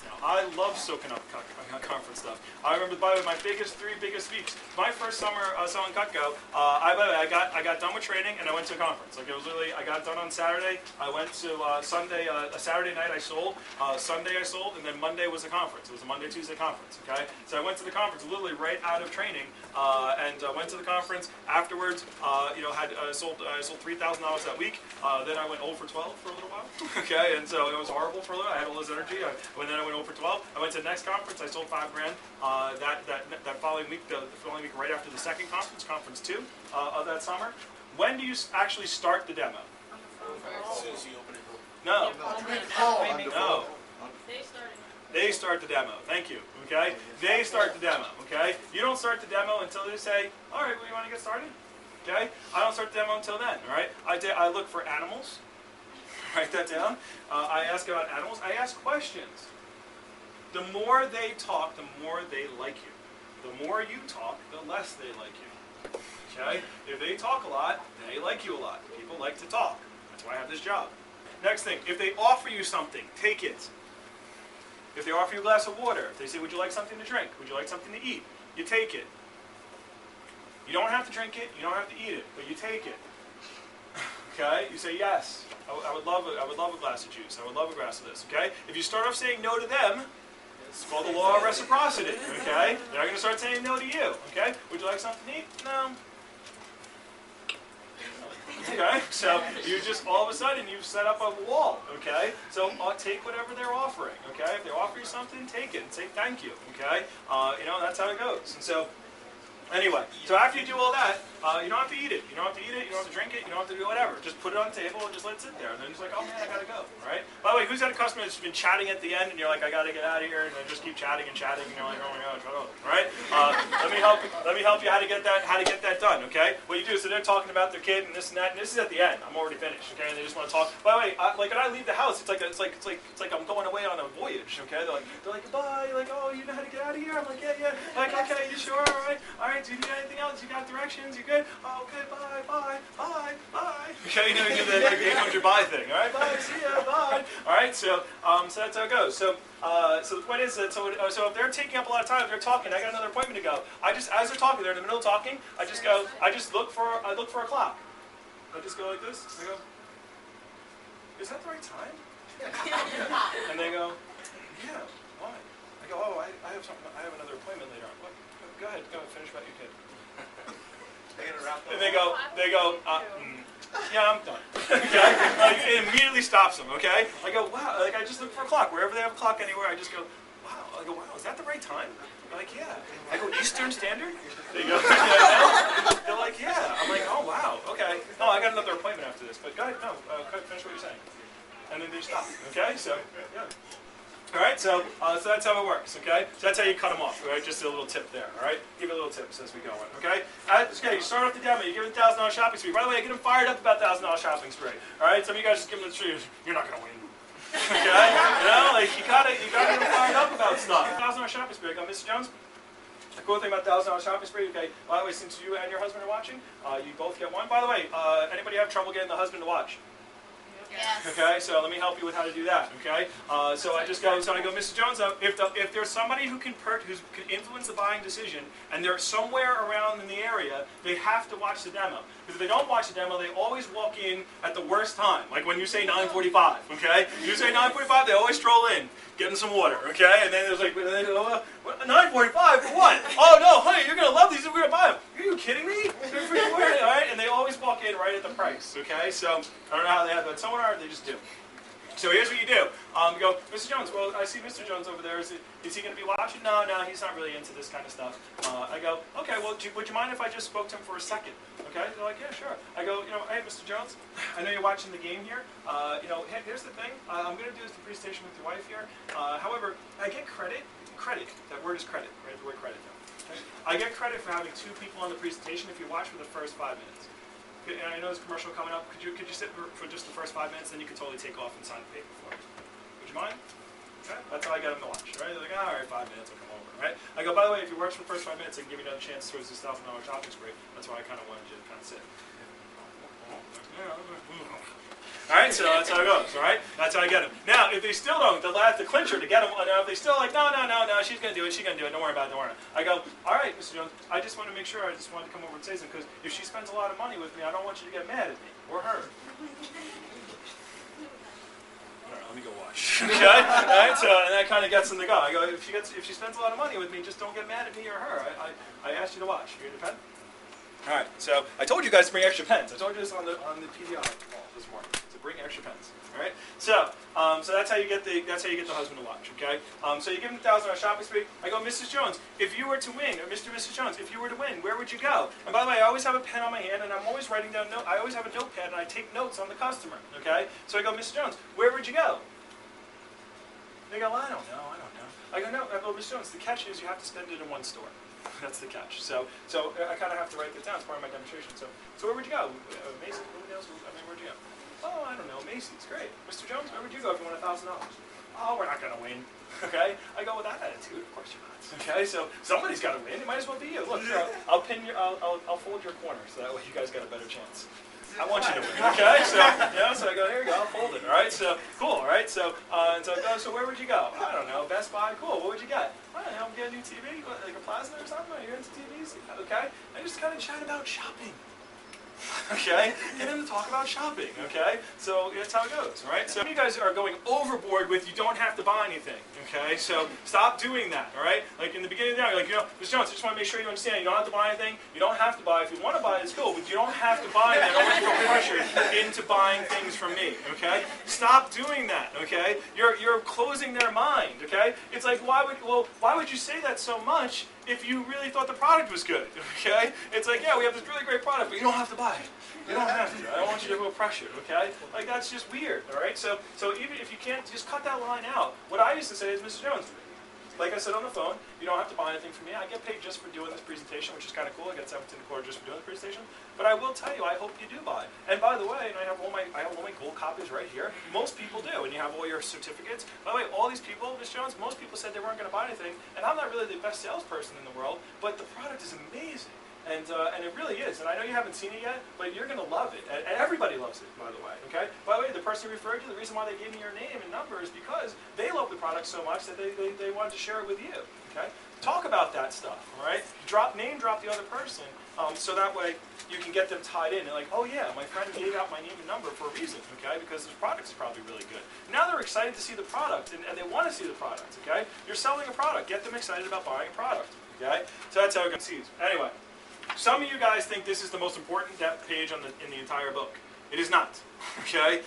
now. I love soaking up conference stuff. I remember, by the way, my three biggest weeks. My first summer selling Cutco, by the way, I got done with training and I went to a conference. Like, it was literally, I got done on Saturday. I went to Sunday, a Saturday night I sold, Sunday I sold, and then Monday was a conference. It was a Monday, Tuesday conference, okay? So I went to the conference literally right out of training, and went to the conference. Afterwards, I sold $3,000 that week. Then I went 0 for 12 for a little while, okay? And so it was horrible for a little. I had all this energy. And then I went 0 for 12. I went to the next conference. I sold $5 grand. That following week, the following week right after the second conference, conference 2 of that summer. When do you actually start the demo? As soon as you open it. No. No. They start the demo. Thank you. Okay? They start the demo. Okay? You don't start the demo until they say, all right, well, you want to get started? Okay? I don't start the demo until then. All right? I look for animals. Write that down. I ask about animals. I ask questions. The more they talk, the more they like you. The more you talk, the less they like you. Okay? If they talk a lot, they like you a lot. People like to talk. That's why I have this job. Next thing, if they offer you something, take it. If they offer you a glass of water, if they say, would you like something to drink? Would you like something to eat? You take it. You don't have to drink it, you don't have to eat it, but you take it. Okay? You say yes. I would love a glass of juice. I would love a glass of this. Okay? If you start off saying no to them, it's called the law of reciprocity. Okay? They're going to start saying no to you. Okay? Would you like something to eat? No. Okay, so you just all of a sudden you've set up a wall. Okay, so take whatever they're offering. Okay, if they offer you something, take it and say thank you. Okay, that's how it goes. And so, anyway, so after you do all that, you don't have to eat it. You don't have to eat it. You don't have to drink it. You don't have to do whatever. Just put it on the table and just let it sit there. And then it's like, oh man, I gotta go. All right. By the way, who's got a customer that's been chatting at the end, and you're like, I gotta get out of here, and they just keep chatting and chatting, and you're like, oh my god, shut up. All right. Let me help you how to get that done. Okay. What you do is, so they're talking about their kid and this and that, and this is at the end. I'm already finished. Okay. And they just want to talk. By the way, like when I leave the house, it's like I'm going away on a voyage. Okay. They're like bye. You're like, oh, you know how to get out of here? I'm like, yeah. Like, okay, you sure? All right. Do you need anything else? You got directions? You good? Oh, okay. Bye. Okay, you do the 800 bye thing. All right, bye. See ya. Bye. All right. So that's how it goes. So the point is that so if they're taking up a lot of time, if they're talking, I got another appointment to go. As they're talking, they're in the middle of talking. I look for a clock. I just go like this. I go, is that the right time? And they go, yeah. Why? I go, oh, I have something. I have another appointment later on. What? Go ahead. Finish about your kid. And they go, yeah, I'm done. Okay? It immediately stops them, okay? I go, wow, like I just look for a clock. Wherever they have a clock anywhere, I just go, wow. I go, wow, is that the right time? They're like, yeah. I go, Eastern Standard? They go, they're like, yeah. I'm like, oh, wow, okay. No, I got another appointment after this, but go ahead, finish what you're saying. And then they stop, okay? So, yeah. All right, so that's how it works, okay? So that's how you cut them off, right? Just a little tip there, all right? Give a little tips as we go on, okay? Okay, you start off the demo, you give them $1,000 shopping spree. By the way, I get them fired up about $1,000 shopping spree, all right? Some of you guys just give them the spree, you're not going to win, okay? You gotta get them fired up about stuff. $1,000 shopping spree. I go, Mr. Jones, the cool thing about $1,000 shopping spree, okay, by the way, since you and your husband are watching, you both get one. By the way, anybody have trouble getting the husband to watch? Yes. Okay, so let me help you with how to do that. Okay, so I go, Mr. Jones, if there's somebody who can influence the buying decision, and they're somewhere around in the area, they have to watch the demo. Because if they don't watch the demo, they always walk in at the worst time. Like when you say 9:45. Okay, you say 9:45, they always stroll in, getting some water. Okay, and then there's like, 9:45 for what? Oh no, honey, you're gonna love these. We're gonna buy them. Are you kidding me? They're freaking weird, all right? And they always walk in right at the price. Okay, so I don't know how they have that. Someone they just do. So here's what you do. You go, Mr. Jones, well, I see Mr. Jones over there. Is he going to be watching? No, he's not really into this kind of stuff. I go, okay, well, would you mind if I just spoke to him for a second? Okay? They're like, yeah, sure. I go, hey, Mr. Jones, I know you're watching the game here. Hey, here's the thing. I'm going to do the presentation with your wife here. However, I get credit. Credit. That word is credit, right? The word credit. Okay? I get credit for having 2 people on the presentation if you watch for the first 5 minutes. And I know there's a commercial coming up. Could you sit for just the first 5 minutes, then you could totally take off and sign the paper for me. Would you mind? Okay. That's how I get them to watch, right? They're like, all right, 5 minutes, I'll come over, right? I go, by the way, if you work for the first 5 minutes, I can give you another chance towards this $1,000 shopping spree. That's why I kind of wanted you to kind of sit. All right, so that's how it goes. All right, that's how I get them. Now, if they still don't, the clincher to get them. If they still like, no, she's gonna do it. She's gonna do it. Don't worry about it. Don't worry. I go, all right, Mr. Jones. I just want to make sure. I just wanted to come over and say something because if she spends a lot of money with me, I don't want you to get mad at me or her. Let me go watch. Okay, all right. So and that kind of gets them to go. I go, if she spends a lot of money with me, just don't get mad at me or her. I asked you to watch. You need a pen? All right. So I told you guys to bring extra pens. I told you this on the PDI call this morning. So bring extra pens. All right. So that's how you get the husband to watch. Okay. So you give him $1,000 shopping spree. I go, Mrs. Jones, if you were to win, or Mr. and Mrs. Jones, if you were to win, where would you go? And by the way, I always have a pen on my hand, and I'm always writing down notes. I always have a notepad, and I take notes on the customer. Okay. So I go, Mrs. Jones, where would you go? They go, well, I don't know. I go, no. I go, Mrs. Jones, the catch is you have to spend it in one store. That's the catch. So I kind of have to write this down as part of my demonstration. So where would you go? Macy's? Where'd you go? Oh, I don't know. Macy's. Great. Mr. Jones, where would you go if you won $1,000? Oh, we're not going to win. Okay? I go with that attitude. Of course you're not. Okay? So somebody's got to win. It might as well be you. Look, here, I'll fold your corner so that way you guys got a better chance. I want you to win, okay? So I go, here you go, I'll fold it, all right? So, cool, all right? So I go, so where would you go? I don't know, Best Buy, cool. What would you get? I don't know, get a new TV, like a plasma or something? Are you into TVs? Okay? I just kind of chat about shopping. Okay? Get him to talk about shopping, okay? So that's how it goes, right? So you guys are going overboard with you don't have to buy anything, okay? So stop doing that, all right? Like in the beginning of the day, like, Mr. Jones, I just want to make sure you understand you don't have to buy anything. You don't have to buy. If you want to buy, it's cool, but you don't have to buy that. I don't want you to feel pressured into buying things from me, okay? Stop doing that, okay? You're closing their mind, okay? It's like, why would you say that so much if you really thought the product was good, okay? It's like, yeah, we have this really great product, but you don't have to buy it. You don't have to. I don't want you to feel pressured, okay? Like, that's just weird, all right? So even if you can't, just cut that line out. What I used to say is, Mr. Jones, like I said on the phone, you don't have to buy anything from me. I get paid just for doing this presentation, which is kind of cool. I get $17.25 just for doing the presentation. But I will tell you, I hope you do buy. And by the way, and I have all my gold copies right here. Most people do, and you have all your certificates. By the way, all these people, Ms. Jones, most people said they weren't going to buy anything. And I'm not really the best salesperson in the world, but the product is amazing. And it really is. And I know you haven't seen it yet, but you're going to love it. And everybody loves it, by the way. Okay? By the way, the person who referred you, the reason why they gave me your name and number is because they love the product so much that they wanted to share it with you. Okay? Talk about that stuff, all right? Name drop the other person, so that way you can get them tied in. And like, oh yeah, my friend gave out my name and number for a reason, okay? Because this product is probably really good. Now they're excited to see the product, and they want to see the product, okay? You're selling a product. Get them excited about buying a product, okay? So that's how it goes. Anyway. Some of you guys think this is the most important page in the entire book. It is not. Okay?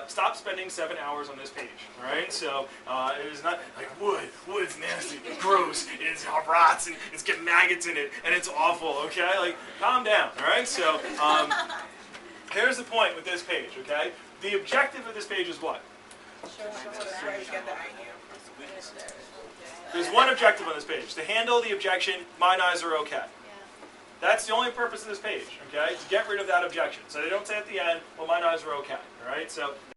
Stop spending 7 hours on this page. All right? So it is not like wood's nasty, gross, it rots, and it's got maggots in it, and it's awful. Okay? Like, calm down. All right? So here's the point with this page. Okay? The objective of this page is what? There's one objective on this page: to handle the objection. Mine eyes are okay. That's the only purpose of this page, okay? To get rid of that objection. So they don't say at the end, well, my eyes are okay, all right? So